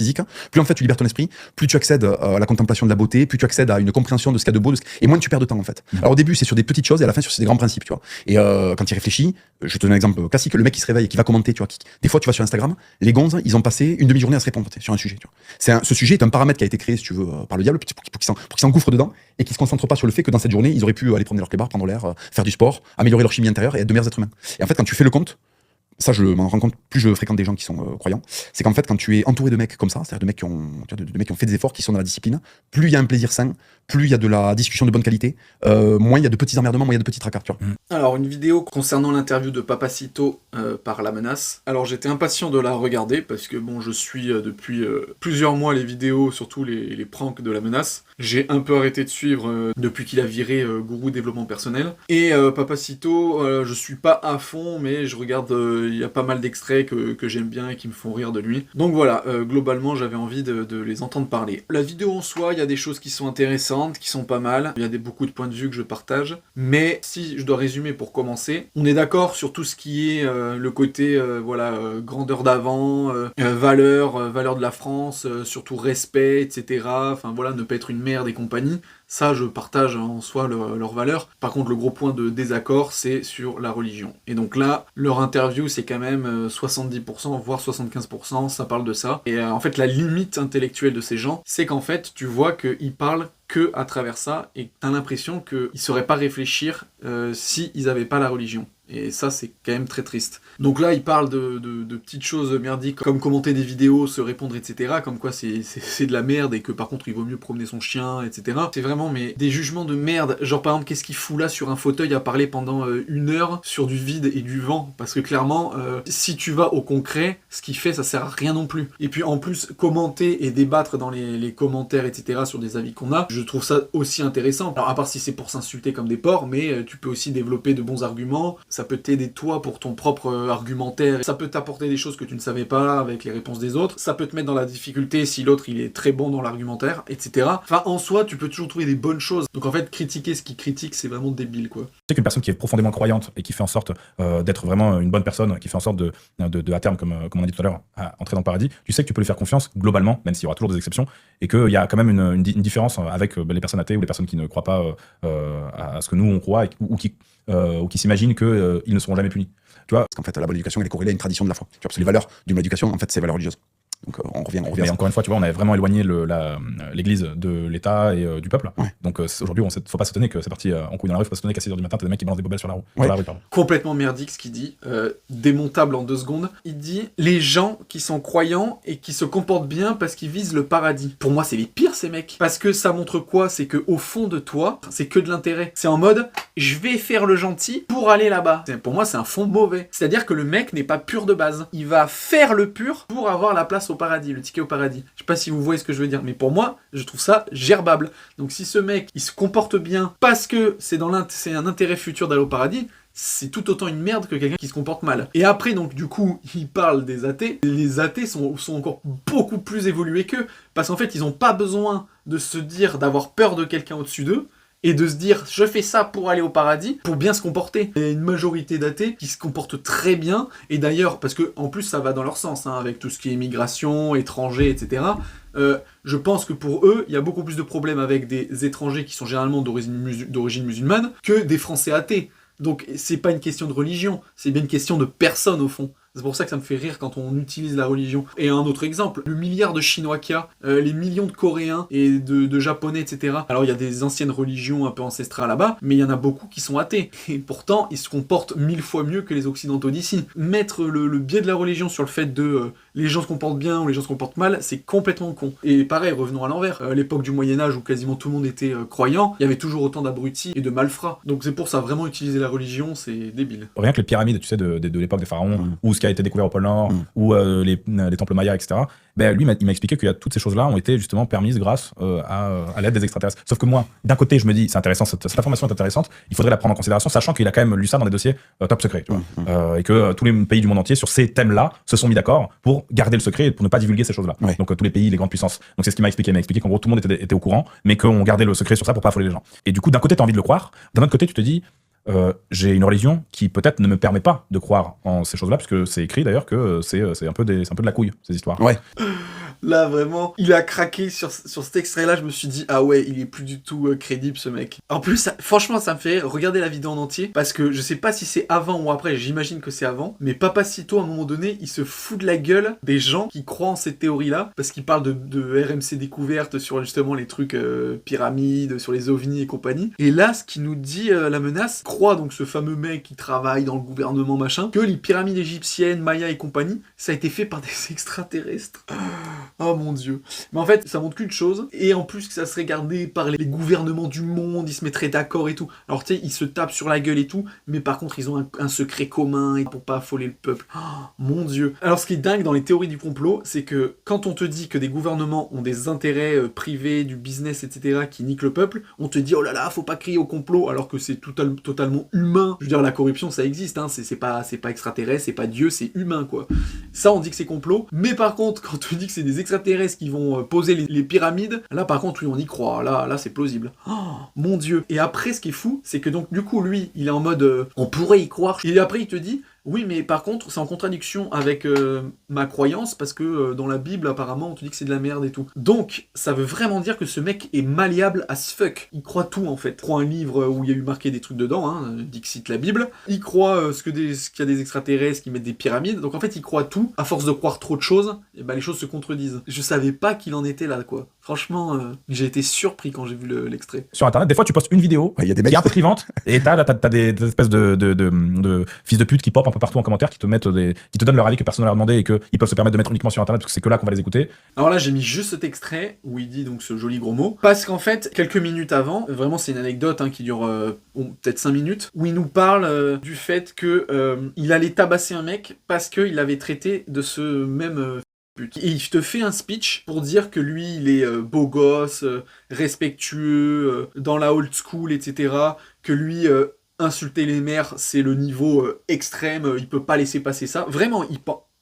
physique, plus en fait tu libères ton esprit, plus tu accèdes à la contemplation de la beauté, plus tu accèdes à une compréhension de ce qu'il y a de beau, et moins tu perds de temps en fait. Alors au début c'est sur des petites choses et à la fin sur des grands principes, tu vois. Et quand il réfléchit, je te donne un exemple classique, le mec qui se réveille et qui va commenter, tu vois, des fois tu vas sur Instagram, les gonzes, ils ont passé une demi-journée à se répondre sur un sujet, tu vois. Ce sujet est un paramètre qui a été créé, si tu veux, par le diable, pour qu'ils s'engouffrent dedans et qu'ils se concentrent pas sur le fait que dans cette journée, ils auraient pu aller prendre leur clébard, prendre l'air, faire du sport, améliorer leur chimie intérieure et être de meilleurs êtres humains. Et en fait quand tu fais le compte, ça je m'en rends compte plus je fréquente des gens qui sont croyants, c'est qu'en fait quand tu es entouré de mecs comme ça, c'est-à-dire de mecs qui ont fait des efforts, qui sont dans la discipline, plus il y a un plaisir sain, plus il y a de la discussion de bonne qualité, moins il y a de petits emmerdements, moins il y a de petits tracas, tu vois. Alors une vidéo concernant l'interview de Papacito par La Menace. Alors j'étais impatient de la regarder parce que bon je suis depuis plusieurs mois les vidéos, surtout les pranks de La Menace. J'ai un peu arrêté de suivre depuis qu'il a viré Gourou Développement Personnel. Et Papacito, je suis pas à fond mais je regarde, il y a pas mal d'extraits que j'aime bien et qui me font rire de lui. Donc voilà, globalement j'avais envie de les entendre parler. La vidéo en soi, il y a des choses qui sont intéressantes, qui sont pas mal, il y a beaucoup de points de vue que je partage, mais si je dois résumer pour commencer, on est d'accord sur tout ce qui est le côté grandeur d'avant, valeur de la France, surtout respect, etc. Enfin voilà, ne pas être une merde et compagnie. Ça, je partage en soi leurs valeurs. Par contre, le gros point de désaccord, c'est sur la religion. Et donc là, leur interview, c'est quand même 70%, voire 75%, ça parle de ça. Et en fait, la limite intellectuelle de ces gens, c'est qu'en fait, tu vois qu'ils parlent que à travers ça, et t'as l'impression qu'ils ne sauraient pas réfléchir s'ils n'avaient pas la religion. Et ça, c'est quand même très triste. Donc là, il parle de petites choses merdiques, comme commenter des vidéos, se répondre, etc. Comme quoi c'est de la merde et que par contre, il vaut mieux promener son chien, etc. C'est vraiment des jugements de merde. Genre par exemple, qu'est-ce qu'il fout là sur un fauteuil à parler pendant 1 heure sur du vide et du vent? Parce que clairement, si tu vas au concret, ce qu'il fait, ça sert à rien non plus. Et puis en plus, commenter et débattre dans les commentaires, etc. sur des avis qu'on a, je trouve ça aussi intéressant. Alors à part si c'est pour s'insulter comme des porcs, mais tu peux aussi développer de bons arguments. Ça peut t'aider toi pour ton propre argumentaire, ça peut t'apporter des choses que tu ne savais pas avec les réponses des autres, ça peut te mettre dans la difficulté si l'autre il est très bon dans l'argumentaire, etc. Enfin en soi tu peux toujours trouver des bonnes choses, donc en fait critiquer ce qui critique c'est vraiment débile quoi. Tu sais qu'une personne qui est profondément croyante et qui fait en sorte d'être vraiment une bonne personne, qui fait en sorte à terme, comme on a dit tout à l'heure, à entrer dans le paradis, tu sais que tu peux lui faire confiance globalement, même s'il y aura toujours des exceptions, et qu'il y a quand même une différence avec les personnes athées ou les personnes qui ne croient pas à ce que nous on croit ou qui s'imaginent qu'ils ne seront jamais punis. Tu vois, parce qu'en fait la bonne éducation elle est corrélée à une tradition de la foi. Tu vois, parce que les valeurs d'une éducation en fait c'est les valeurs religieuses. Donc on revient mais encore une fois, tu vois, on a vraiment éloigné l'église de l'État et du peuple. Ouais. Donc aujourd'hui, faut pas s'étonner que c'est parti en couille dans la rue, faut pas s'étonner qu'à 6h du matin, t'as des mecs qui balancent des poubelles sur la rue. Ouais. Complètement merdique ce qu'il dit, démontable en 2 secondes. Il dit les gens qui sont croyants et qui se comportent bien parce qu'ils visent le paradis. Pour moi, c'est les pires ces mecs. Parce que ça montre quoi? C'est que au fond de toi, c'est que de l'intérêt. C'est en mode je vais faire le gentil pour aller là-bas. Pour moi, c'est un fond mauvais. C'est-à-dire que le mec n'est pas pur de base. Il va faire le pur pour avoir la place au paradis, le ticket au paradis. Je sais pas si vous voyez ce que je veux dire, mais pour moi, je trouve ça gerbable. Donc si ce mec, il se comporte bien parce que c'est un intérêt futur d'aller au paradis, c'est tout autant une merde que quelqu'un qui se comporte mal. Et après, donc, du coup, il parle des athées. Les athées sont encore beaucoup plus évolués qu'eux, parce qu'en fait, ils n'ont pas besoin de se dire, d'avoir peur de quelqu'un au-dessus d'eux, et de se dire je fais ça pour aller au paradis, pour bien se comporter. Il y a une majorité d'athées qui se comportent très bien, et d'ailleurs, parce que en plus ça va dans leur sens, hein, avec tout ce qui est immigration, étrangers, etc. Je pense que pour eux, il y a beaucoup plus de problèmes avec des étrangers qui sont généralement d'origine musulmane que des Français athées. Donc c'est pas une question de religion, c'est bien une question de personne au fond. C'est pour ça que ça me fait rire quand on utilise la religion. Et un autre exemple, le milliard de Chinois qu'il y a, les millions de Coréens et de Japonais, etc. Alors il y a des anciennes religions un peu ancestrales là-bas, mais il y en a beaucoup qui sont athées. Et pourtant, ils se comportent 1000 fois mieux que les occidentaux d'ici. Mettre le biais de la religion sur le fait de les gens se comportent bien ou les gens se comportent mal, c'est complètement con. Et pareil, revenons à l'envers. L'époque du Moyen-Âge où quasiment tout le monde était croyant, il y avait toujours autant d'abrutis et de malfrats. Donc c'est pour ça, vraiment utiliser la religion, c'est débile. Rien que les pyramides, tu sais, de l'époque des pharaons, ou ce qui a été découvert au pôle Nord, ou les temples mayas, etc. Ben, lui, il m'a expliqué que toutes ces choses-là ont été justement permises grâce à l'aide des extraterrestres. Sauf que moi, d'un côté, je me dis, c'est intéressant, cette information est intéressante, il faudrait la prendre en considération, sachant qu'il a quand même lu ça dans des dossiers top secret, tu vois. Et que tous les pays du monde entier, sur ces thèmes-là, se sont mis d'accord pour garder le secret et pour ne pas divulguer ces choses-là. Ouais. Donc tous les pays, les grandes puissances. Donc c'est ce qu'il m'a expliqué. Il m'a expliqué qu'en gros, tout le monde était au courant, mais qu'on gardait le secret sur ça pour pas affoler les gens. Et du coup, d'un côté, t'as envie de le croire, d'un autre côté, tu te dis, j'ai une religion qui peut-être ne me permet pas de croire en ces choses-là, puisque c'est écrit d'ailleurs que c'est un peu de la couille, ces histoires. Ouais. Là, vraiment, il a craqué sur cet extrait-là. Je me suis dit, ah ouais, il est plus du tout crédible, ce mec. En plus, franchement, ça me fait rire. Regardez la vidéo en entier, parce que je sais pas si c'est avant ou après, j'imagine que c'est avant, mais Papacito, à un moment donné, il se fout de la gueule des gens qui croient en cette théorie-là, parce qu'il parle de RMC découverte sur justement les trucs pyramides, sur les ovnis et compagnie. Et là, ce qui nous dit la menace, croit donc ce fameux mec qui travaille dans le gouvernement machin, que les pyramides égyptiennes, Maya et compagnie, ça a été fait par des extraterrestres. Oh mon dieu. Mais en fait, ça montre qu'une chose, et en plus que ça serait gardé par les gouvernements du monde, ils se mettraient d'accord et tout. Alors tu sais, ils se tapent sur la gueule et tout, mais par contre, ils ont un secret commun pour pas affoler le peuple. Oh, mon dieu. Alors ce qui est dingue dans les théories du complot, c'est que quand on te dit que des gouvernements ont des intérêts privés, du business, etc., qui niquent le peuple, on te dit, oh là là, faut pas crier au complot, alors que c'est totalement humain. Je veux dire, la corruption, ça existe, hein, c'est pas extraterrestre, c'est pas Dieu, c'est humain, quoi. Ça, on dit que c'est complot, mais par contre, quand on dit que c'est des extraterrestres qui vont poser les pyramides, là, par contre, oui, on y croit, là, c'est plausible. Oh, mon dieu. Et après, ce qui est fou, c'est que donc, du coup, lui, il est en mode, on pourrait y croire, et après, il te dit, oui, mais par contre, c'est en contradiction avec ma croyance, parce que dans la Bible, apparemment, on te dit que c'est de la merde et tout. Donc, ça veut vraiment dire que ce mec est malléable as fuck. Il croit tout, en fait. Il croit un livre où il y a eu marqué des trucs dedans, hein, Dixit la Bible. Il croit qu'il y a des extraterrestres qui mettent des pyramides. Donc, en fait, il croit tout. À force de croire trop de choses, et ben, les choses se contredisent. Je savais pas qu'il en était là, quoi. Franchement, j'ai été surpris quand j'ai vu l'extrait. Sur Internet, des fois, tu postes une vidéo y a des qui est un peu clivante, et t'as des espèces de fils de pute qui popent un peu partout en commentaire, qui te donnent leur avis que personne ne leur a demandé et qu'ils peuvent se permettre de mettre uniquement sur Internet parce que c'est que là qu'on va les écouter. Alors là, j'ai mis juste cet extrait où il dit donc ce joli gros mot, parce qu'en fait, quelques minutes avant, vraiment c'est une anecdote hein, qui dure peut-être 5 minutes, où il nous parle du fait que il allait tabasser un mec parce qu'il avait traité de ce même et il te fait un speech pour dire que lui, il est beau gosse, respectueux, dans la old school, etc. Que lui, insulter les mères, c'est le niveau extrême, il peut pas laisser passer ça. Vraiment,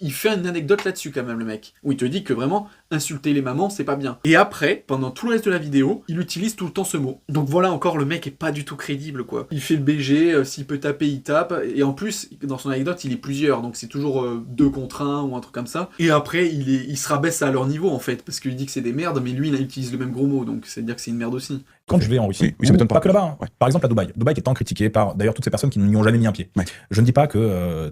il fait une anecdote là-dessus quand même, le mec. Où il te dit que vraiment, insulter les mamans, c'est pas bien. Et après, pendant tout le reste de la vidéo, il utilise tout le temps ce mot. Donc voilà, encore, le mec est pas du tout crédible, quoi. Il fait le BG, s'il peut taper, il tape. Et en plus, dans son anecdote, il est plusieurs. Donc c'est toujours 2 contre 1 ou un truc comme ça. Et après, il se rabaisse à leur niveau, en fait. Parce qu'il dit que c'est des merdes, mais lui, il utilise le même gros mot. Donc c'est-à-dire que c'est une merde aussi. Quand je vais en Russie, oui, ça m'étonne pas que là-bas, hein. Ouais. Par exemple à Dubaï qui est tant critiqué par d'ailleurs toutes ces personnes qui n'y ont jamais mis un pied. Ouais. Je ne dis pas que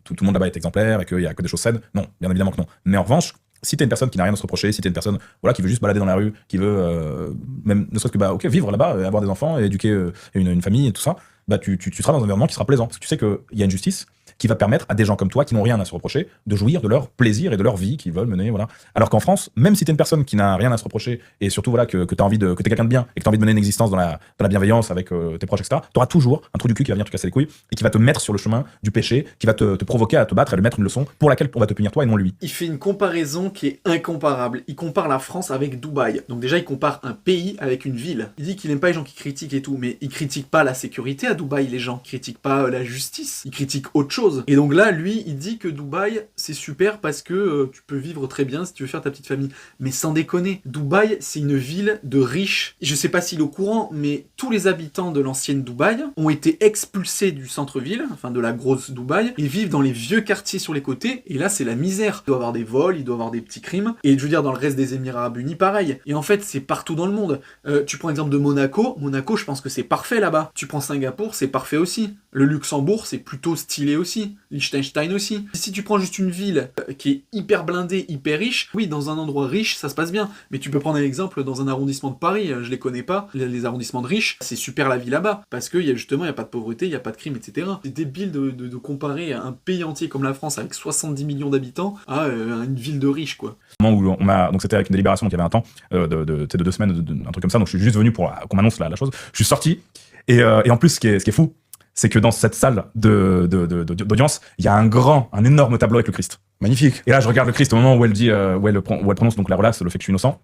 tout le monde là-bas est exemplaire et qu'il y a que des choses saines. Non, bien évidemment que non. Mais en revanche, si t'es une personne qui n'a rien à se reprocher, si t'es une personne voilà, qui veut juste balader dans la rue, qui veut même ne serait-ce que vivre là-bas, avoir des enfants, et éduquer une famille et tout ça, tu seras dans un environnement qui sera plaisant. Parce que tu sais qu'il y a une justice qui va permettre à des gens comme toi qui n'ont rien à se reprocher de jouir de leur plaisir et de leur vie qu'ils veulent mener, voilà. Alors qu'en France, même si t'es une personne qui n'a rien à se reprocher et surtout voilà que t'as envie que t'es quelqu'un de bien et que t'as envie de mener une existence dans la bienveillance avec tes proches, etc., t'auras toujours un trou du cul qui va venir te casser les couilles et qui va te mettre sur le chemin du péché, qui va te provoquer à te battre et lui mettre une leçon pour laquelle on va te punir toi et non lui. Il fait une comparaison qui est incomparable. Il compare la France avec Dubaï. Donc déjà, il compare un pays avec une ville. Il dit qu'il aime pas les gens qui critiquent et tout, mais il critique pas la sécurité à Dubaï, les gens. Il critique pas la justice. Il critique autre chose. Et donc là, lui, il dit que Dubaï, c'est super parce que tu peux vivre très bien si tu veux faire ta petite famille. Mais sans déconner, Dubaï, c'est une ville de riches. Je sais pas s'il est au courant, mais tous les habitants de l'ancienne Dubaï ont été expulsés du centre-ville, enfin de la grosse Dubaï, et vivent dans les vieux quartiers sur les côtés, et là, c'est la misère. Il doit y avoir des vols, il doit y avoir des petits crimes, et je veux dire, dans le reste des Émirats Arabes Unis, pareil. Et en fait, c'est partout dans le monde. Tu prends l'exemple de Monaco, je pense que c'est parfait là-bas. Tu prends Singapour, c'est parfait aussi. Le Luxembourg, c'est plutôt stylé aussi. Liechtenstein aussi. Si tu prends juste une ville qui est hyper blindée, hyper riche, oui, dans un endroit riche, ça se passe bien. Mais tu peux prendre un exemple dans un arrondissement de Paris, je les connais pas, les arrondissements de riches, c'est super la vie là-bas. Parce que justement, il n'y a pas de pauvreté, il n'y a pas de crime, etc. C'est débile de comparer un pays entier comme la France avec 70 millions d'habitants à une ville de riches, quoi. Donc c'était avec une délibération, donc il y avait un temps de 2 semaines, un truc comme ça, donc je suis juste venu pour qu'on m'annonce la chose. Je suis sorti, et en plus, ce qui est fou, c'est que dans cette salle d'audience, il y a un énorme tableau avec le Christ. Magnifique. Et là, je regarde le Christ au moment où elle dit, où elle prononce donc la relaxe, le fait que je suis innocent.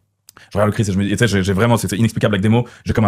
Je regarde le Christ et je me dis, tu sais, j'ai vraiment, c'est inexplicable avec des mots. J'ai comme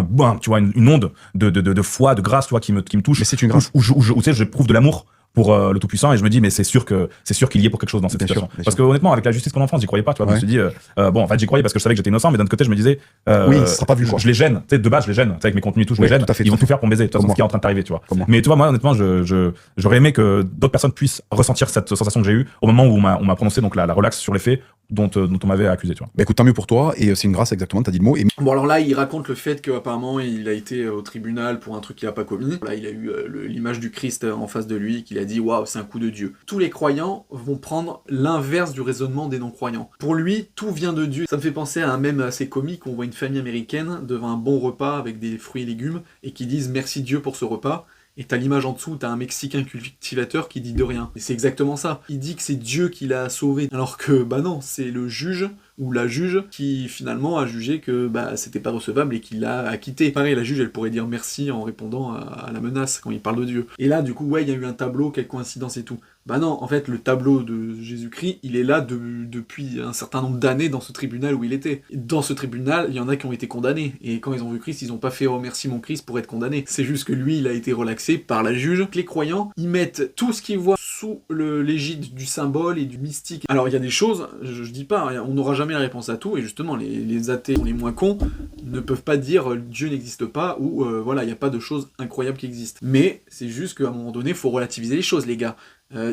une onde de foi, de grâce, tu vois, qui me touche. Mais c'est une grâce. Où tu sais, je prouve de l'amour pour le Tout-Puissant, et je me dis, mais c'est sûr qu'il y est pour quelque chose dans cette situation. Parce que honnêtement, avec la justice qu'on a en France, j'y croyais pas, tu vois. Ouais. Je me suis dit, en fait, j'y croyais parce que je savais que j'étais innocent, mais d'un autre côté, je me disais, oui, ça sera pas vu, quoi. Je les gêne, tu sais, de base, je les gêne, tu sais, avec mes contenus et tout, je les gêne. Ils vont tout faire pour me baiser, de toute façon, ce qui est en train de t'arriver, tu vois. Mais tu vois, moi, honnêtement, j'aurais aimé que d'autres personnes puissent ressentir cette sensation que j'ai eue au moment où on m'a prononcé donc la relaxe sur les faits, dont on m'avait accusé, tu vois. Bah écoute, tant mieux pour toi, et c'est une grâce, exactement, t'as dit le mot. Et Bon, alors là, il raconte le fait qu'apparemment, il a été au tribunal pour un truc qu'il a pas commis. Là, il a eu l'image du Christ en face de lui, qu'il a dit « Waouh, c'est un coup de Dieu ». Tous les croyants vont prendre l'inverse du raisonnement des non-croyants. Pour lui, tout vient de Dieu. Ça me fait penser à un mème assez comique, on voit une famille américaine devant un bon repas avec des fruits et légumes, et qui disent « Merci Dieu pour ce repas ». Et t'as l'image en dessous, t'as un Mexicain cultivateur qui dit de rien. Et c'est exactement ça. Il dit que c'est Dieu qui l'a sauvé, alors que, bah non, c'est le juge ou la juge qui finalement a jugé que bah c'était pas recevable et qui l'a acquitté. Pareil, la juge, elle pourrait dire merci en répondant à la menace quand il parle de Dieu. Et là, du coup, ouais, il y a eu un tableau, quelle coïncidence et tout. Bah non, en fait, le tableau de Jésus-Christ, il est là depuis un certain nombre d'années dans ce tribunal où il était. Dans ce tribunal, il y en a qui ont été condamnés. Et quand ils ont vu Christ, ils ont pas fait « Oh merci mon Christ » pour être condamnés. C'est juste que lui, il a été relaxé par la juge. Les croyants, ils mettent tout ce qu'ils voient sous l'égide du symbole et du mystique. Alors, il y a des choses, je dis pas, on n'aura jamais la réponse à tout, et justement, les athées, les moins cons, ne peuvent pas dire « Dieu n'existe pas » ou « Voilà, il n'y a pas de choses incroyables qui existent ». Mais c'est juste qu'à un moment donné, il faut relativiser les choses, les gars.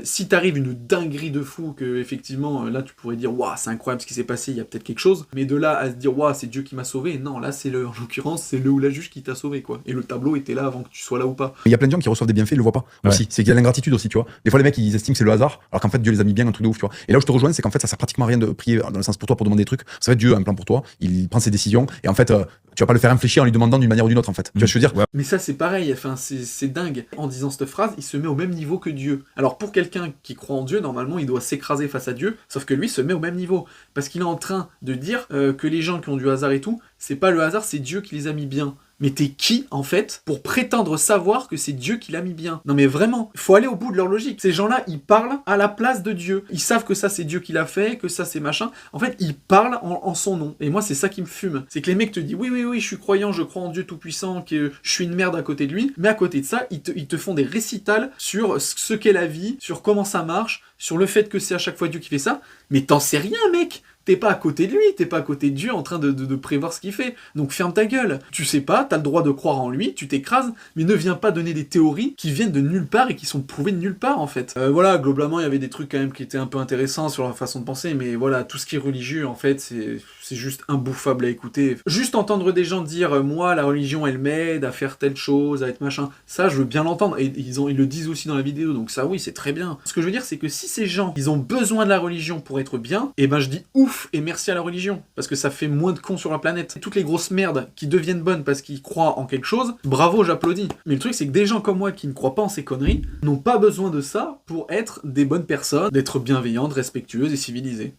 Si t'arrive une dinguerie de fou, que effectivement là tu pourrais dire waouh c'est incroyable ce qui s'est passé, il y a peut-être quelque chose, mais de là à se dire waouh c'est Dieu qui m'a sauvé, non là c'est en l'occurrence c'est le ou la juge qui t'a sauvé quoi. Et le tableau était là avant que tu sois là ou pas. il y a plein de gens qui reçoivent des bienfaits, ils le voient pas aussi. C'est qu'il y a l'ingratitude aussi, tu vois. Des fois les mecs ils estiment que c'est le hasard, alors qu'en fait Dieu les a mis bien un truc de ouf, tu vois. Et là où je te rejoins, c'est qu'en fait ça sert pratiquement à rien de prier dans le sens pour toi pour demander des trucs. Ça fait Dieu a un plan pour toi, il prend ses décisions, et en fait tu vas pas le faire réfléchir en lui demandant d'une manière ou d'une autre en fait. Tu vois ce que je veux dire? Mais ça c'est pareil, enfin c'est dingue. En disant cette phrase, il se met au même niveau que Dieu. Alors pour quelqu'un qui croit en Dieu, normalement il doit s'écraser face à Dieu, sauf que lui se met au même niveau. Parce qu'il est en train de dire que les gens qui ont du hasard et tout, c'est pas le hasard, c'est Dieu qui les a mis bien. Mais t'es qui, en fait, pour prétendre savoir que c'est Dieu qui l'a mis bien? Non mais vraiment, faut aller au bout de leur logique. Ces gens-là, ils parlent à la place de Dieu. Ils savent que ça c'est Dieu qui l'a fait, que ça c'est machin. En fait, ils parlent en son nom. Et moi, c'est ça qui me fume. C'est que les mecs te disent, oui, je suis croyant, je crois en Dieu tout-puissant, que je suis une merde à côté de lui. Mais à côté de ça, ils te font des récitals sur ce qu'est la vie, sur comment ça marche, sur le fait que c'est à chaque fois Dieu qui fait ça. Mais t'en sais rien, mec! T'es pas à côté de lui, t'es pas à côté de Dieu en train de prévoir ce qu'il fait. Donc ferme ta gueule. Tu sais pas, t'as le droit de croire en lui, tu t'écrases, mais ne viens pas donner des théories qui viennent de nulle part et qui sont prouvées de nulle part en fait. Voilà, globalement il y avait des trucs quand même qui étaient un peu intéressants sur leur façon de penser, mais voilà, tout ce qui est religieux en fait, c'est juste imbouffable à écouter. Juste entendre des gens dire moi la religion elle m'aide à faire telle chose, à être machin, ça je veux bien l'entendre, et ils le disent aussi dans la vidéo, donc ça oui c'est très bien. Ce que je veux dire c'est que si ces gens ils ont besoin de la religion pour être bien, et ben je dis ouf et merci à la religion, parce que ça fait moins de cons sur la planète. Toutes les grosses merdes qui deviennent bonnes parce qu'ils croient en quelque chose, bravo, j'applaudis. Mais le truc c'est que des gens comme moi qui ne croient pas en ces conneries n'ont pas besoin de ça pour être des bonnes personnes, d'être bienveillantes, respectueuses et civilisées.